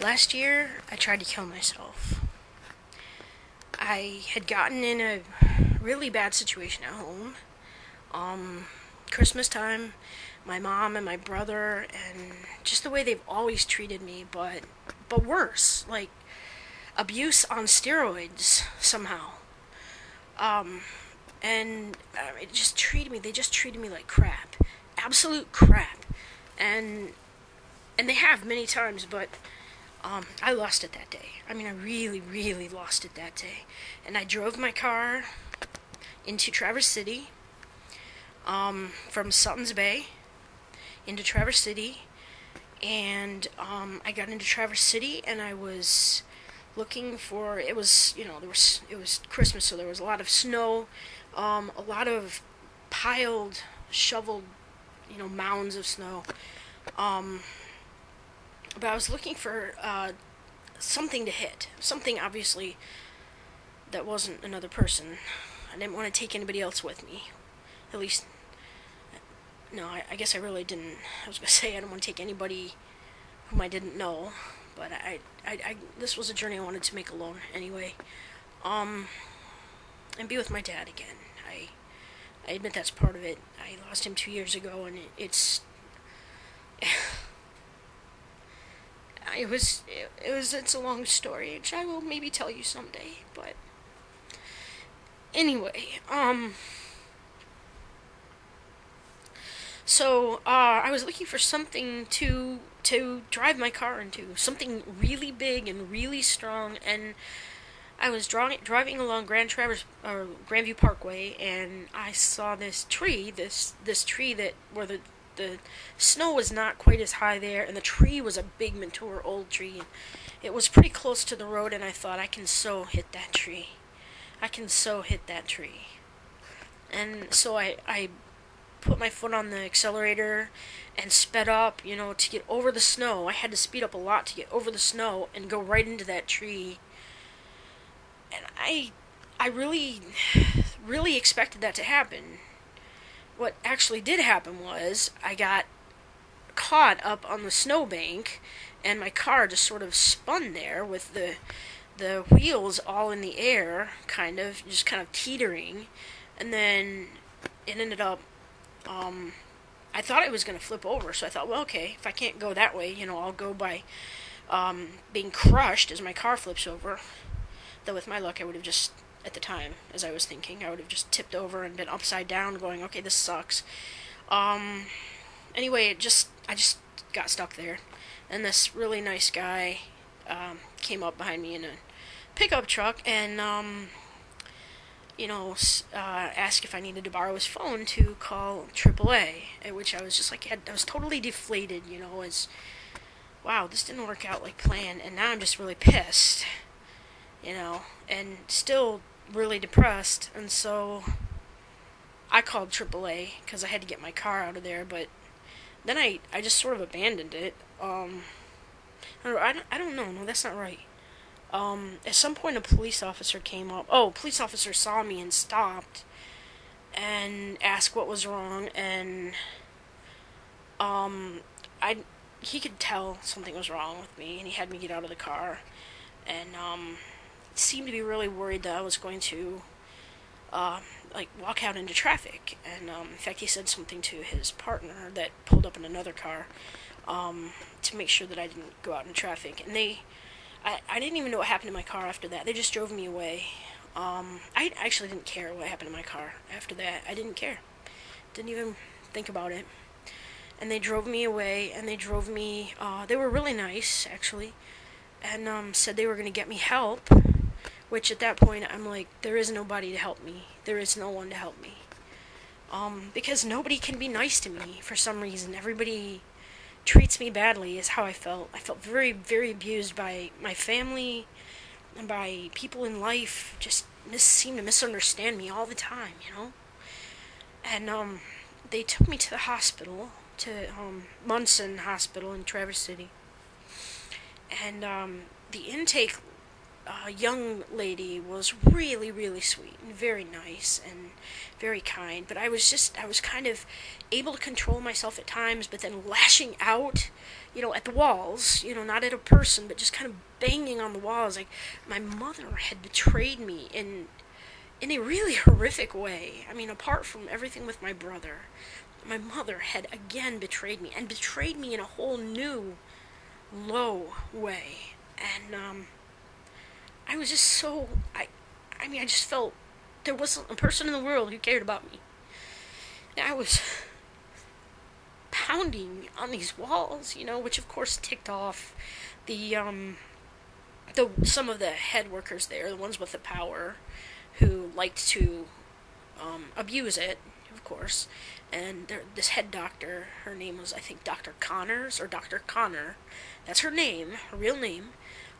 Last year, I tried to kill myself. I had gotten in a really bad situation at home. Christmas time, my mom and my brother, and just the way they've always treated me, but worse, like abuse on steroids somehow. It just treated me. They just treated me like crap, absolute crap, and they have many times, but I lost it that day. I mean, I really, really lost it that day. And I drove my car into Traverse City, from Sutton's Bay into Traverse City, and I got into Traverse City, and I was looking for, it was Christmas, so there was a lot of snow, a lot of piled, shoveled, mounds of snow. But I was looking for something to hit. Something, obviously, that wasn't another person. I didn't want to take anybody else with me. At least, no, I guess I really didn't. I was going to say I didn't want to take anybody whom I didn't know. But this was a journey I wanted to make alone anyway. And be with my dad again. I admit that's part of it. I lost him 2 years ago, and it's... It's a long story, which I will maybe tell you someday, but anyway, so I was looking for something to drive my car into, something really big and really strong, and I was driving along Grandview Parkway, and I saw this tree, this tree that where the snow was not quite as high there, and the tree was a big, mature, old tree. And it was pretty close to the road, and I thought, I can so hit that tree. I can so hit that tree. And so I put my foot on the accelerator and sped up, to get over the snow. I had to speed up a lot to get over the snow and go right into that tree. And I really, really expected that to happen. What actually did happen was I got caught up on the snowbank, and my car just sort of spun there with the wheels all in the air, kind of teetering, and then it ended up, I thought it was going to flip over, so I thought, well, okay, if I can't go that way, I'll go by being crushed as my car flips over. Though with my luck, I would have just, at the time, as I was thinking, I would have just tipped over and been upside down going, okay, this sucks. Anyway, I just got stuck there. And this really nice guy came up behind me in a pickup truck and, asked if I needed to borrow his phone to call AAA, at which I was just like, I was totally deflated, as, wow, this didn't work out like planned, and now I'm just really pissed, and still really depressed, and so I called AAA because I had to get my car out of there, but then I just sort of abandoned it. I don't know. No, that's not right. At some point a police officer came up. Oh, a police officer saw me and stopped and asked what was wrong, and he could tell something was wrong with me, and he had me get out of the car, and seemed to be really worried that I was going to walk out into traffic, and in fact he said something to his partner that pulled up in another car to make sure that I didn't go out in traffic, and I didn't even know what happened to my car after that. They just drove me away. I actually didn't care what happened to my car after that. I didn't care. Didn't even think about it. And they drove me away, and they drove me, they were really nice, actually, and said they were going to get me help, which at that point I'm like, there is nobody to help me. There is no one to help me. Because nobody can be nice to me for some reason. Everybody treats me badly is how I felt. I felt very, very abused by my family and by people in life. Just seem to misunderstand me all the time, And they took me to the hospital, to Munson Hospital in Traverse City. And the intake young lady was really, really sweet and very nice and very kind. But I was kind of able to control myself at times, but then lashing out, at the walls, not at a person, but just kind of banging on the walls. Like, my mother had betrayed me in a really horrific way. I mean, apart from everything with my brother, my mother had again betrayed me, and betrayed me in a whole new, low way. And, I was just so, I just felt there wasn't a person in the world who cared about me. And I was pounding on these walls, which of course ticked off the some of the head workers there, the ones with the power, who liked to abuse it, of course. And this head doctor, her name was, I think, Dr. Connors, or Dr. Connor. That's her name, her real name.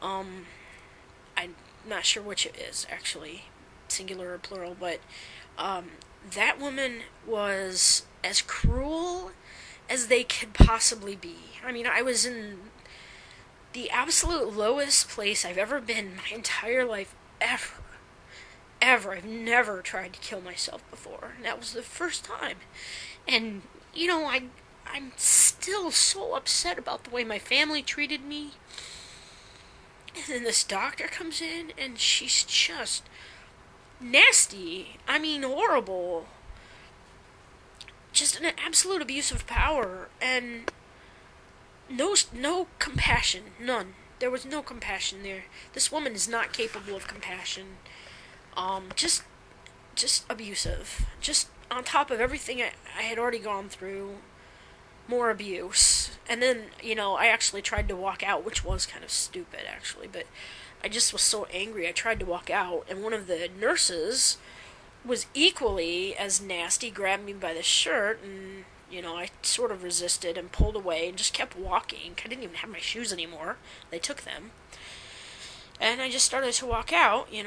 I'm not sure which it is, actually, singular or plural, but that woman was as cruel as they could possibly be. I mean, I was in the absolute lowest place I've ever been my entire life, ever. I've never tried to kill myself before, and that was the first time. And, I'm still so upset about the way my family treated me. And then this doctor comes in, and she's just nasty. I mean, horrible. Just an absolute abuse of power, and no compassion, none. There was no compassion there. This woman is not capable of compassion. Just abusive. Just on top of everything I had already gone through, more abuse. And then, I actually tried to walk out, which was kind of stupid, actually, but I just was so angry, I tried to walk out, and one of the nurses was equally as nasty, grabbed me by the shirt, and, I sort of resisted and pulled away and just kept walking. I didn't even have my shoes anymore. They took them. And I just started to walk out, I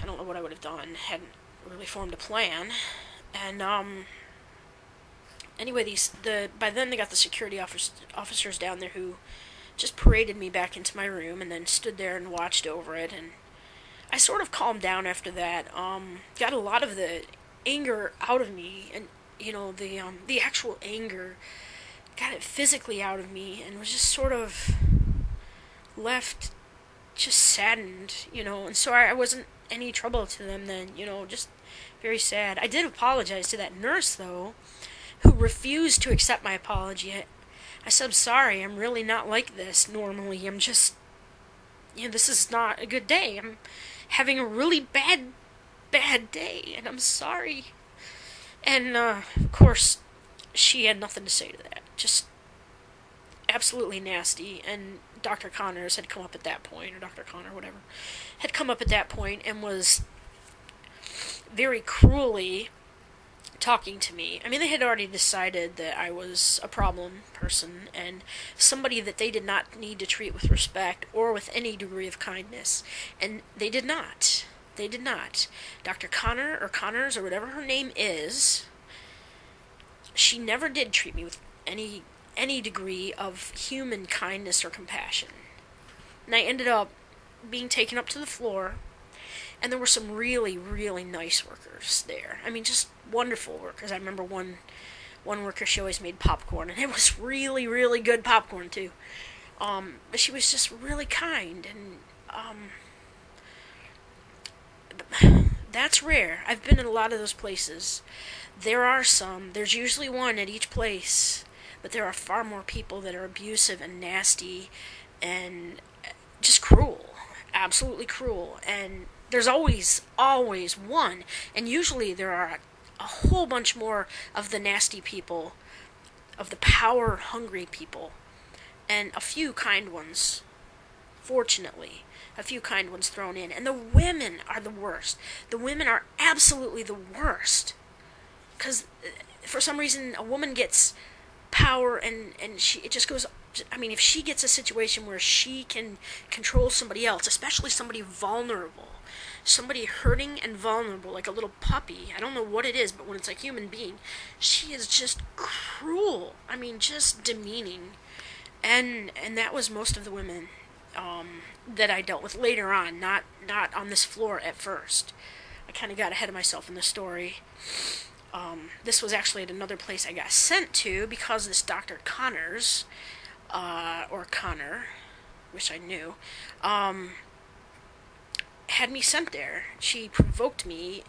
don't know what I would have done, hadn't really formed a plan. And, anyway, by then they got the security officers down there who just paraded me back into my room and then stood there and watched over it. And I sort of calmed down after that. Got a lot of the anger out of me, and the actual anger got it physically out of me, and was just sort of left just saddened, and so I wasn't any trouble to them then, just very sad. I did apologize to that nurse, though, who refused to accept my apology. I said, I'm sorry, I'm really not like this normally. I'm just, this is not a good day. I'm having a really bad day, and I'm sorry. And, of course, she had nothing to say to that. Just absolutely nasty. And Dr. Connors had come up at that point, or Dr. Connor, whatever, had come up at that point and was very cruelly talking to me. I mean, they had already decided that I was a problem person and somebody that they did not need to treat with respect or with any degree of kindness. And they did not. They did not. Dr. Connor, or Connors, or whatever her name is, she never did treat me with any degree of human kindness or compassion. And I ended up being taken up to the floor, and there were some really, really nice workers there. I mean, just wonderful workers. I remember one worker, she always made popcorn, and it was really, really good popcorn, too. But she was just really kind, and, that's rare. I've been in a lot of those places. There are some. There's usually one at each place, but there are far more people that are abusive and nasty and just cruel. Absolutely cruel. And there's always one. And usually there are a whole bunch more of the nasty people, of the power-hungry people, and a few kind ones, fortunately. A few kind ones thrown in. And the women are the worst. The women are absolutely the worst. Because for some reason a woman gets power and it just goes, I mean, if she gets a situation where she can control somebody else, especially somebody vulnerable, somebody hurting and vulnerable, like a little puppy, I don't know what it is, but when it's a human being, she is just cruel. I mean, just demeaning. And that was most of the women. that I dealt with later on, not on this floor at first. I kind of got ahead of myself in the story. This was actually at another place I got sent to because this Dr. Connors, or Connor, wish I knew, had me sent there. She provoked me,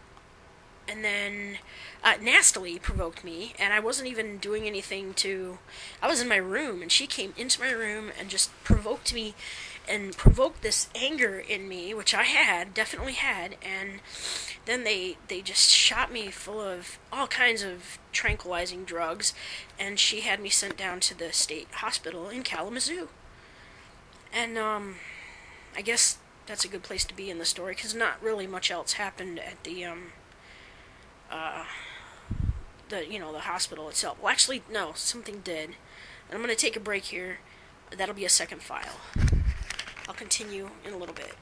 and then nastily provoked me, and I wasn't even doing anything to... I was in my room, and she came into my room and just provoked me, and provoked this anger in me, which I definitely had, and then they just shot me full of all kinds of tranquilizing drugs, and she had me sent down to the state hospital in Kalamazoo. And, I guess that's a good place to be in the story, because not really much else happened at the hospital itself. Well, actually, no, something did. And I'm going to take a break here. That'll be a second file. I'll continue in a little bit.